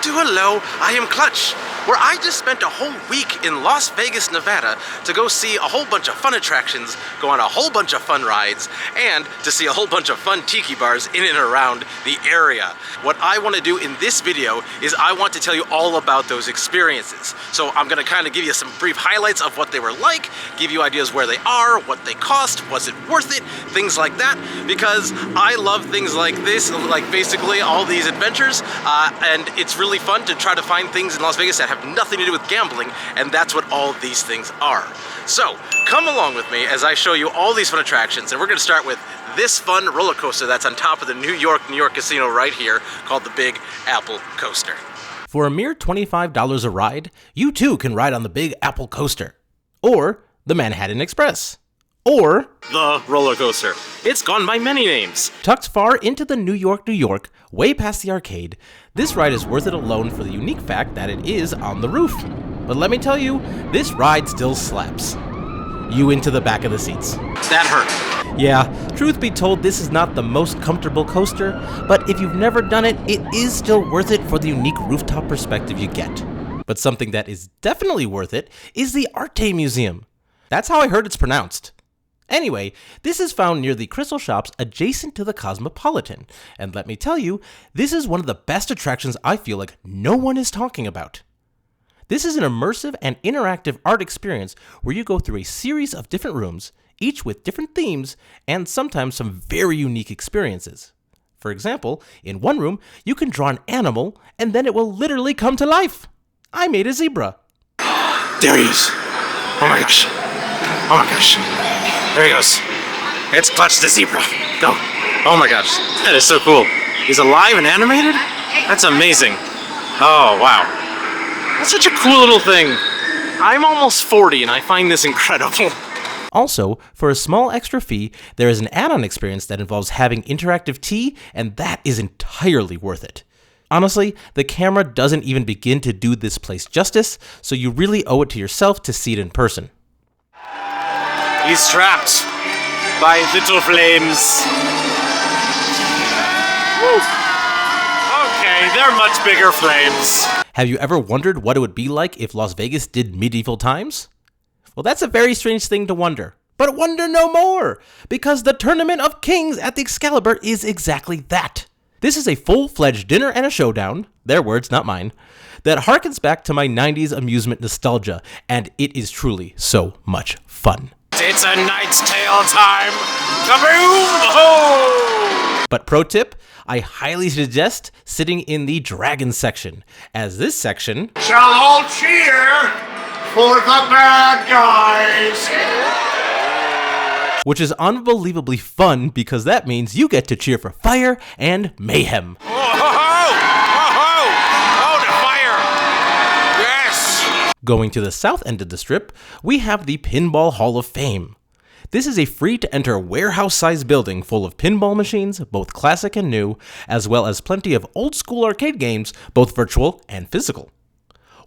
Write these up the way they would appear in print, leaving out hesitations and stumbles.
welcome to Hello, I am Clutch, where I just spent a whole week in Las Vegas, Nevada to go see a whole bunch of fun attractions, go on a whole bunch of fun rides, and to see a whole bunch of fun tiki bars in and around the area. What I want to do in this video is I want to tell you all about those experiences. So I'm going to kind of give you some brief highlights of what they were like, give you ideas where they are, what they cost, was it worth it, things like that, because I love things like this, like basically all these adventures, and it's really fun to try to find things in Las Vegas that have nothing to do with gambling, and that's what all these things are. So come along with me as I show you all these fun attractions, and we're going to start with this fun roller coaster that's on top of the New York Casino right here, called the Big Apple Coaster. For a mere $25 a ride, you too can ride on the Big Apple Coaster, or the Manhattan Express, or the roller coaster. It's gone by many names. Tucked far into the New York, way past the arcade, this ride is worth it alone for the unique fact that it is on the roof. But let me tell you, this ride still slaps. You into the back of the seats. That hurt. Yeah, truth be told, this is not the most comfortable coaster, but if you've never done it, it is still worth it for the unique rooftop perspective you get. But something that is definitely worth it is the Arte Museum. That's how I heard it's pronounced. Anyway, this is found near the Crystal Shops adjacent to the Cosmopolitan, and let me tell you, this is one of the best attractions I feel like no one is talking about. This is an immersive and interactive art experience where you go through a series of different rooms, each with different themes, and sometimes some very unique experiences. For example, in one room, you can draw an animal, and then it will literally come to life. I made a zebra. There he is. Oh my gosh. Oh my gosh. There he goes. It's Clutch the zebra. Go. Oh my gosh. That is so cool. He's alive and animated? That's amazing. Oh, wow. That's such a cool little thing. I'm almost 40 and I find this incredible. Also, for a small extra fee, there is an add-on experience that involves having interactive tea, and that is entirely worth it. Honestly, the camera doesn't even begin to do this place justice, so you really owe it to yourself to see it in person. He's trapped by little flames. Woo. Okay, they're much bigger flames. Have you ever wondered what it would be like if Las Vegas did medieval times? Well, that's a very strange thing to wonder. But wonder no more, because the Tournament of Kings at the Excalibur is exactly that. This is a full-fledged dinner and a showdown, their words, not mine, that harkens back to my 90s amusement nostalgia, and it is truly so much fun. It's a Knight's Tale time! Kaboom! Ho! But pro tip, I highly suggest sitting in the Dragon section, as this section shall all cheer for the bad guys! Which is unbelievably fun because that means you get to cheer for fire and mayhem. Oh, ho, ho! Oh, ho! Oh, the fire! Yes! Going to the south end of the strip, we have the Pinball Hall of Fame. This is a free-to-enter warehouse-sized building full of pinball machines, both classic and new, as well as plenty of old-school arcade games, both virtual and physical.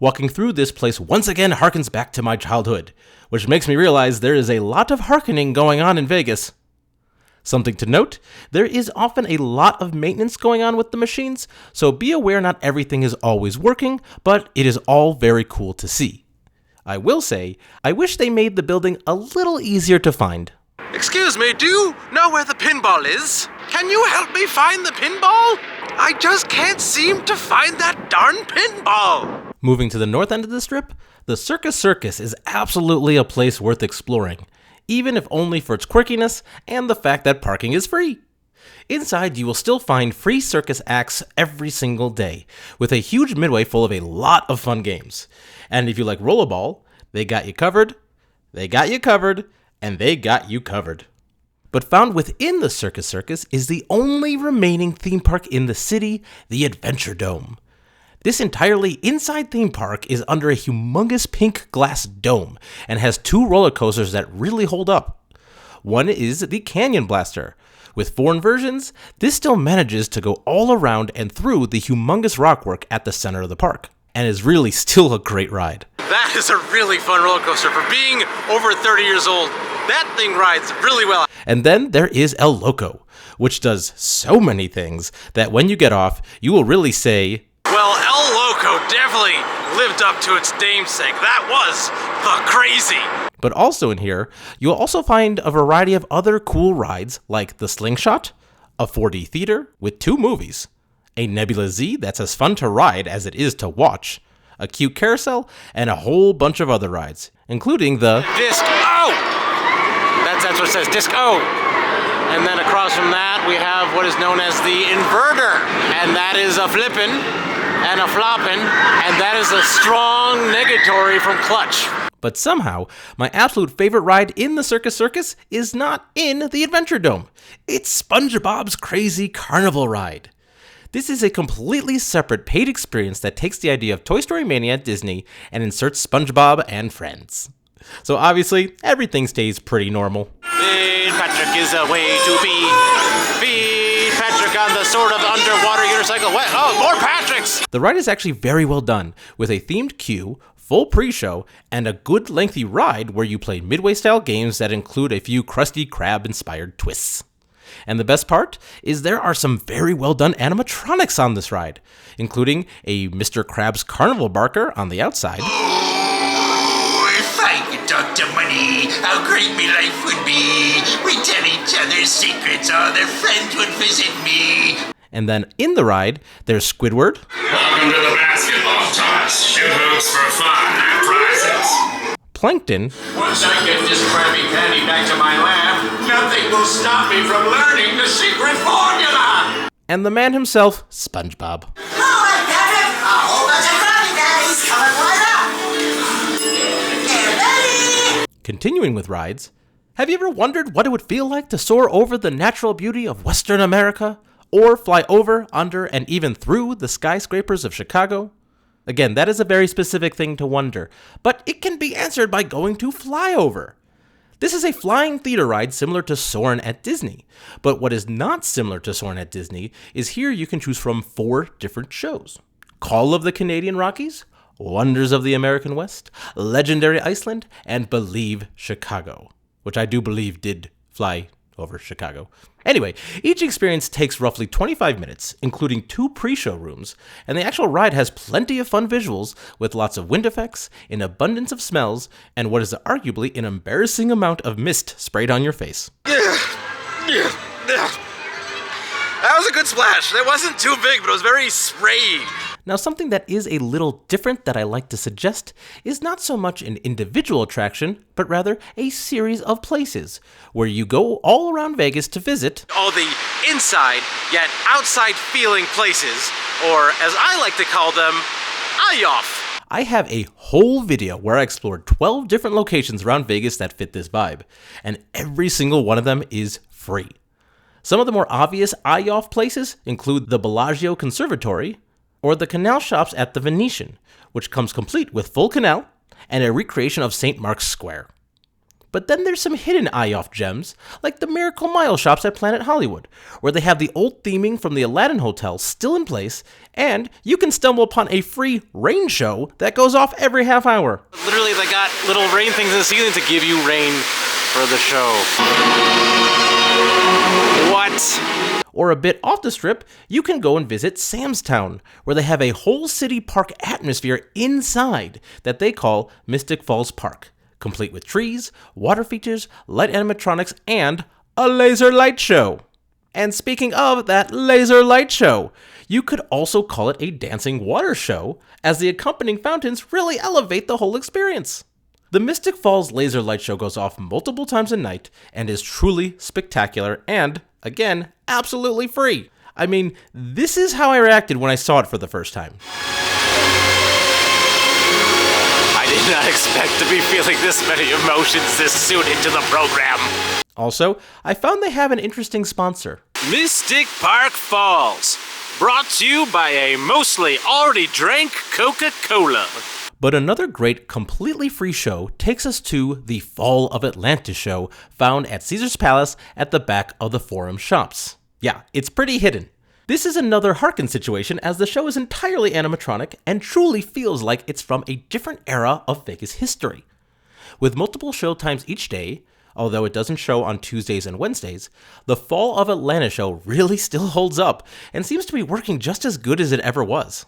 Walking through this place once again harkens back to my childhood, which makes me realize there is a lot of harkening going on in Vegas. Something to note, there is often a lot of maintenance going on with the machines, so be aware not everything is always working, but it is all very cool to see. I will say, I wish they made the building a little easier to find. Excuse me, do you know where the pinball is? Can you help me find the pinball? I just can't seem to find that darn pinball. Moving to the north end of the strip, the Circus is absolutely a place worth exploring, even if only for its quirkiness and the fact that parking is free. Inside, you will still find free circus acts every single day, with a huge midway full of a lot of fun games. And if you like rollerball, they got you covered, they got you covered, and they got you covered. But found within the Circus is the only remaining theme park in the city, the Adventuredome. This entirely inside theme park is under a humongous pink glass dome and has two roller coasters that really hold up. One is the Canyon Blaster. With 4 inversions, this still manages to go all around and through the humongous rockwork at the center of the park, and is really still a great ride. That is a really fun roller coaster for being over 30 years old. That thing rides really well. And then there is El Loco, which does so many things that when you get off, you will really say, well, El Loco Coco definitely lived up to its namesake. That was the crazy. But also in here, you'll also find a variety of other cool rides like the Slingshot, a 4D theater with 2 movies, a Nebula Z that's as fun to ride as it is to watch, a cute carousel, and a whole bunch of other rides, including the Disc O! That's what it says, Disc O. And then across from that, we have what is known as the inverter. And that is a flippin' and a floppin', and that is a strong negatory from clutch. But somehow, my absolute favorite ride in the Circus is not in the Adventuredome. It's SpongeBob's Crazy Carnival ride. This is a completely separate paid experience that takes the idea of Toy Story Mania at Disney and inserts SpongeBob and friends. So obviously, everything stays pretty normal. Feed Patrick is a way to be. Feed Patrick on the sort of underwater unicycle. What? Oh, more Patricks! The ride is actually very well done, with a themed queue, full pre-show, and a good lengthy ride where you play Midway-style games that include a few Krusty Krab-inspired twists. And the best part is there are some very well done animatronics on this ride, including a Mr. Krabs Carnival barker on the outside. Oh, if I could talk to money, how great my life would be. We tell each other secrets, all their friends would visit me. And then in the ride, there's Squidward. Welcome to the basketball toss. Shoot hoops for fun and prizes. Plankton. Once I get this Krabby Patty back to my lab, nothing will stop me from learning the secret formula. And the man himself, SpongeBob. Hi, Patrick! A whole bunch of Krabby Patties coming right up! They're ready! Continuing with rides, have you ever wondered what it would feel like to soar over the natural beauty of Western America? Or fly over, under, and even through the skyscrapers of Chicago? Again, that is a very specific thing to wonder, but it can be answered by going to FlyOver. This is a flying theater ride similar to Soarin' at Disney, but what is not similar to Soarin' at Disney is here you can choose from 4 different shows. Call of the Canadian Rockies, Wonders of the American West, Legendary Iceland, and Believe Chicago, which I do believe did fly over Chicago. Anyway, each experience takes roughly 25 minutes, including 2 pre-show rooms, and the actual ride has plenty of fun visuals with lots of wind effects, an abundance of smells, and what is arguably an embarrassing amount of mist sprayed on your face. That was a good splash. That wasn't too big, but it was very sprayy. Now, something that is a little different that I like to suggest is not so much an individual attraction, but rather a series of places where you go all around Vegas to visit All the inside, yet outside feeling places, or as I like to call them, IYOF. I have a whole video where I explored 12 different locations around Vegas that fit this vibe, and every single one of them is free. Some of the more obvious IYOF places include the Bellagio Conservatory, or the canal shops at the Venetian, which comes complete with full canal and a recreation of St. Mark's Square. But then there's some hidden IYOF gems, like the Miracle Mile shops at Planet Hollywood, where they have the old theming from the Aladdin Hotel still in place, and you can stumble upon a free rain show that goes off every half hour. Literally, they got little rain things in the ceiling to give you rain for the show. What? Or a bit off the strip, you can go and visit Sam's Town, where they have a whole city park atmosphere inside that they call Mystic Falls Park, complete with trees, water features, light animatronics, and a laser light show. And speaking of that laser light show, you could also call it a dancing water show, as the accompanying fountains really elevate the whole experience. The Mystic Falls laser light show goes off multiple times a night and is truly spectacular and, again, absolutely free. I mean, this is how I reacted when I saw it for the first time. I did not expect to be feeling this many emotions this soon into the program. Also, I found they have an interesting sponsor. Mystic Park Falls, brought to you by a mostly already drank Coca-Cola. But another great, completely free show takes us to the Fall of Atlantis show, found at Caesar's Palace at the back of the Forum shops. Yeah, it's pretty hidden. This is another Harken situation, as the show is entirely animatronic and truly feels like it's from a different era of Vegas history. With multiple show times each day, Although it doesn't show on Tuesdays and Wednesdays, the Fall of Atlantis show really still holds up and seems to be working just as good as it ever was.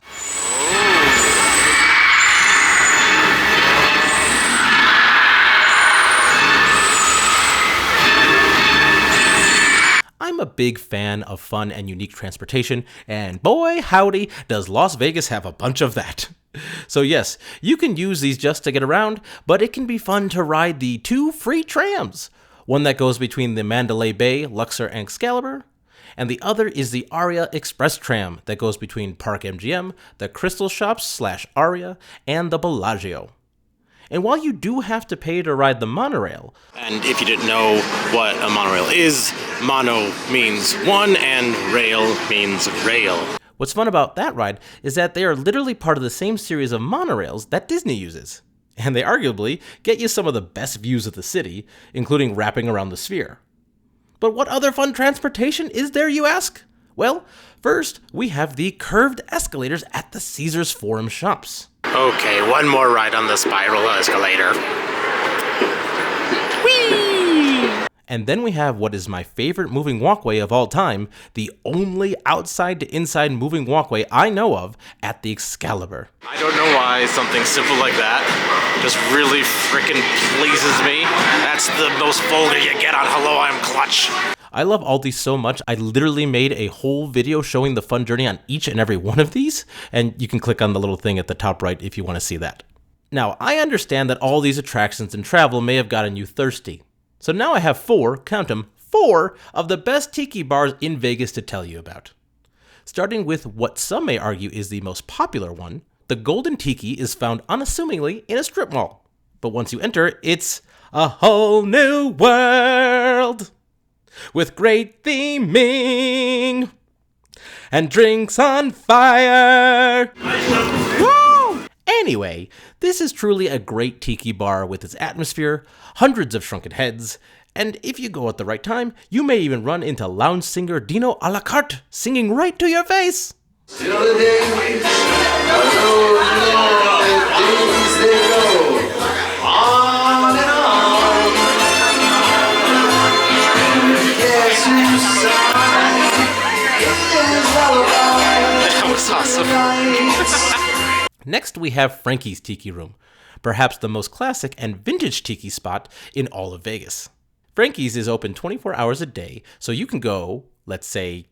I'm a big fan of fun and unique transportation, and boy howdy does Las Vegas have a bunch of that. So yes, you can use these just to get around, but it can be fun to ride the 2 free trams. One that goes between the Mandalay Bay, Luxor, and Excalibur, and the other is the Aria Express tram that goes between Park MGM, the Crystal Shops / Aria, and the Bellagio. And while you do have to pay to ride the monorail, And if you didn't know what a monorail is, mono means one and rail means rail. what's fun about that ride is that they are literally part of the same series of monorails that Disney uses. And they arguably get you some of the best views of the city, including wrapping around the sphere. But what other fun transportation is there, you ask? Well, first, we have the curved escalators at the Caesars Forum shops. Okay, one more ride on the spiral escalator. And then we have what is my favorite moving walkway of all time, the only outside to inside moving walkway I know of at the Excalibur. I don't know why something simple like that just really frickin' pleases me. That's the most vulgar you get on Hello, I'm Clutch. I love all these so much, I literally made a whole video showing the fun journey on each and every one of these, and you can click on the little thing at the top right if you want to see that. Now, I understand that all these attractions and travel may have gotten you thirsty. So now I have 4, count them, 4 of the best tiki bars in Vegas to tell you about. Starting with what some may argue is the most popular one, the Golden Tiki is found unassumingly in a strip mall. But once you enter, it's a whole new world with great theming and drinks on fire. Woo! Anyway, this is truly a great tiki bar with its atmosphere, hundreds of shrunken heads, and if you go at the right time, you may even run into lounge singer Dino a la carte singing right to your face. That was awesome. Next, we have Frankie's Tiki Room, perhaps the most classic and vintage tiki spot in all of Vegas. Frankie's is open 24 hours a day, so you can go, let's say,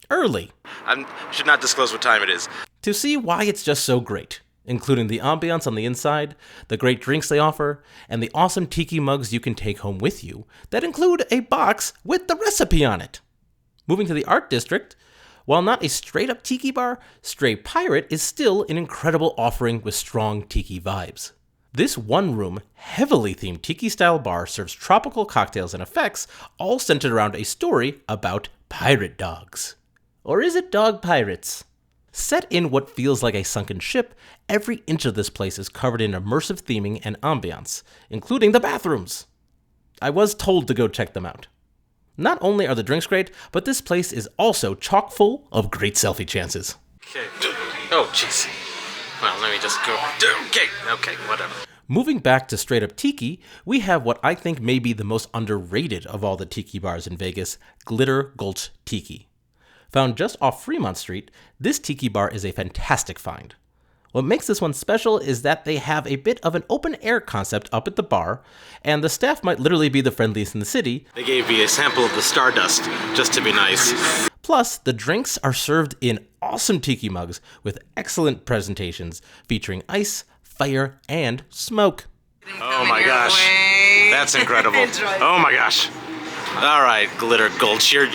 early. I should not disclose what time it is. To see why it's just so great, including the ambiance on the inside, the great drinks they offer, and the awesome tiki mugs you can take home with you that include a box with the recipe on it. Moving to the Art District, while not a straight-up tiki bar, Stray Pirate is still an incredible offering with strong tiki vibes. This one-room, heavily themed tiki-style bar serves tropical cocktails and effects, all centered around a story about pirate dogs. Or is it dog pirates? Set in what feels like a sunken ship, every inch of this place is covered in immersive theming and ambiance, including the bathrooms. I was told to go check them out. Not only are the drinks great, but this place is also chock full of great selfie chances. Okay. Oh, jeez. Well, let me just go. Okay, whatever. Moving back to straight up tiki, we have what I think may be the most underrated of all the tiki bars in Vegas, Glitter Gulch Tiki. Found just off Fremont Street, this tiki bar is a fantastic find. What makes this one special is that they have a bit of an open air concept up at the bar, and the staff might literally be the friendliest in the city. They gave me a sample of the Stardust, just to be nice. Plus, the drinks are served in awesome tiki mugs with excellent presentations featuring ice, fire, and smoke. Oh my gosh. That's incredible. Oh my gosh. All right, Glitter Gulch, you're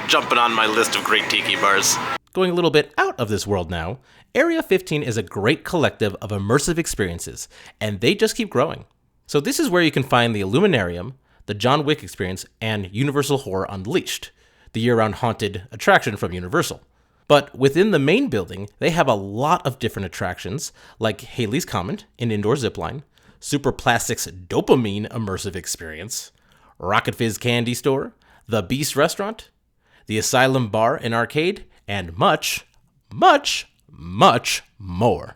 jumping on my list of great tiki bars. Going a little bit out of this world now, Area 15 is a great collective of immersive experiences, and they just keep growing. So this is where you can find the Illuminarium, the John Wick experience, and Universal Horror Unleashed, the year-round haunted attraction from Universal. But within the main building, they have a lot of different attractions, like Haley's Comet, an indoor zipline, Super Plastic's Dopamine immersive experience, Rocket Fizz Candy Store, the Beast Restaurant, the Asylum Bar and Arcade, and much, much, much more.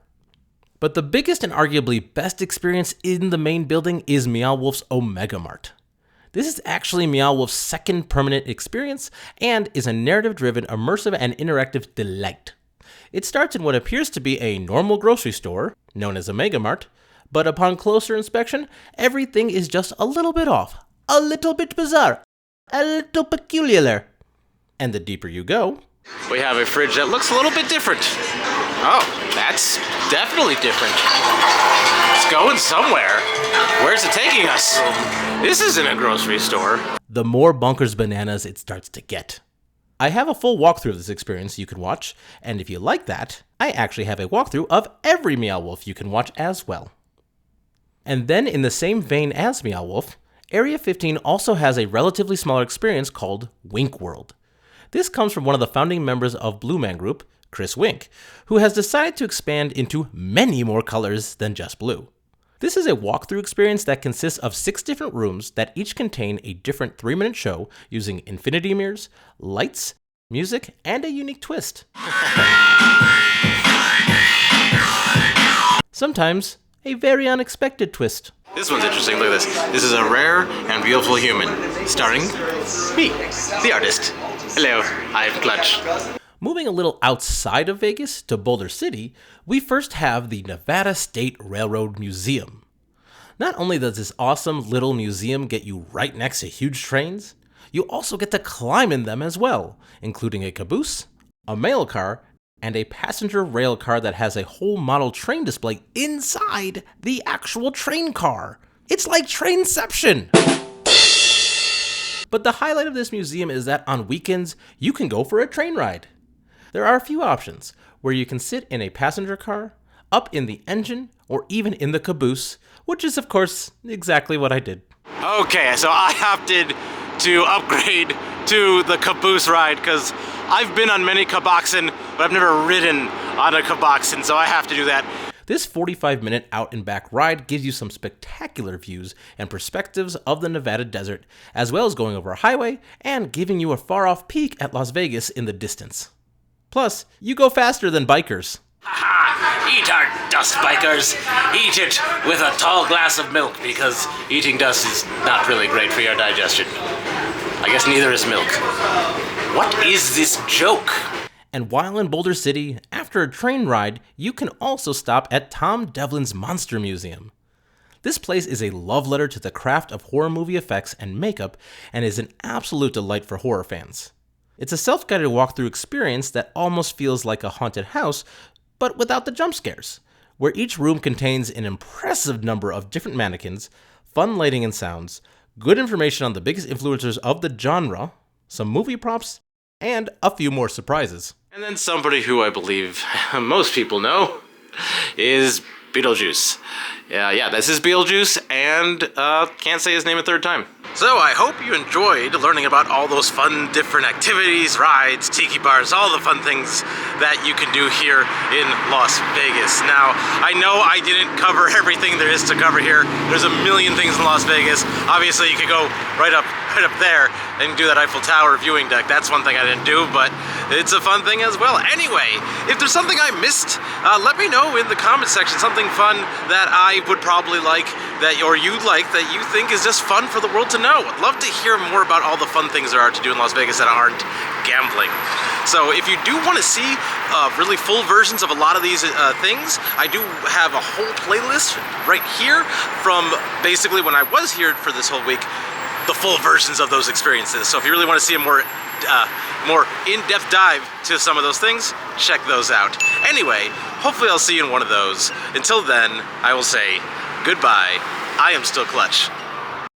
But the biggest and arguably best experience in the main building is MeowWolf's Omega Mart. This is actually MeowWolf's second permanent experience and is a narrative-driven, immersive, and interactive delight. It starts in what appears to be a normal grocery store, known as Omega Mart, but upon closer inspection, everything is just a little bit off, a little bit bizarre, a little peculiar. And the deeper you go, We have a fridge that looks a little bit different. Oh, that's definitely different. It's going somewhere. Where's it taking us? This isn't a grocery store. the more bonkers bananas it starts to get. I have a full walkthrough of this experience you can watch, and if you like that, I actually have a walkthrough of every MeowWolf you can watch as well. And then in the same vein as MeowWolf, Area 15 also has a relatively smaller experience called Wink World. This comes from one of the founding members of Blue Man Group, Chris Wink, who has decided to expand into many more colors than just blue. This is a walkthrough experience that consists of 6 different rooms that each contain a different 3-minute show using infinity mirrors, lights, music, and a unique twist. Sometimes a very unexpected twist. This one's interesting. Look at this. This is a rare and beautiful human, starring me, the artist. Hello, I'm Gulch. Moving a little outside of Vegas to Boulder City, we first have the Nevada State Railroad Museum. Not only does this awesome little museum get you right next to huge trains, you also get to climb in them as well, including a caboose, a mail car, and a passenger rail car that has a whole model train display inside the actual train car. It's like Trainception! But the highlight of this museum is that on weekends, you can go for a train ride. There are a few options, where you can sit in a passenger car, up in the engine, or even in the caboose, which is of course exactly what I did. Okay, so I opted to upgrade to the caboose ride because I've been on many caboxen, but I've never ridden on a caboxen, so I have to do that. This 45-minute out and back ride gives you some spectacular views and perspectives of the Nevada desert, as well as going over a highway and giving you a far-off peek at Las Vegas in the distance. Plus, you go faster than bikers. Eat our dust, bikers. Eat it with a tall glass of milk because eating dust is not really great for your digestion. I guess neither is milk. What is this joke? And while in Boulder City, after a train ride, you can also stop at Tom Devlin's Monster Museum. This place is a love letter to the craft of horror movie effects and makeup and is an absolute delight for horror fans. It's a self-guided walkthrough experience that almost feels like a haunted house, but without the jump scares, where each room contains an impressive number of different mannequins, fun lighting and sounds, good information on the biggest influencers of the genre, some movie props, and a few more surprises. And then somebody who I believe most people know is Beetlejuice. Yeah, this is Beetlejuice, and can't say his name a third time. So I hope you enjoyed learning about all those fun different activities, rides, tiki bars, all the fun things that you can do here in Las Vegas. Now, I know I didn't cover everything there is to cover here. There's a million things in Las Vegas. Obviously, you could go right up there and do that Eiffel Tower viewing deck. That's one thing I didn't do, but it's a fun thing as well. Anyway, if there's something I missed, let me know in the comment section, something fun that I would probably like, or you'd like, that you think is just fun for the world to know. I'd love to hear more about all the fun things there are to do in Las Vegas that aren't gambling. So if you do want to see really full versions of a lot of these things, I do have a whole playlist right here from basically when I was here for this whole week, the full versions of those experiences. So if you really want to see a more in-depth dive to some of those things, check those out. Anyway, hopefully I'll see you in one of those. Until then, I will say goodbye. I am still Gulch.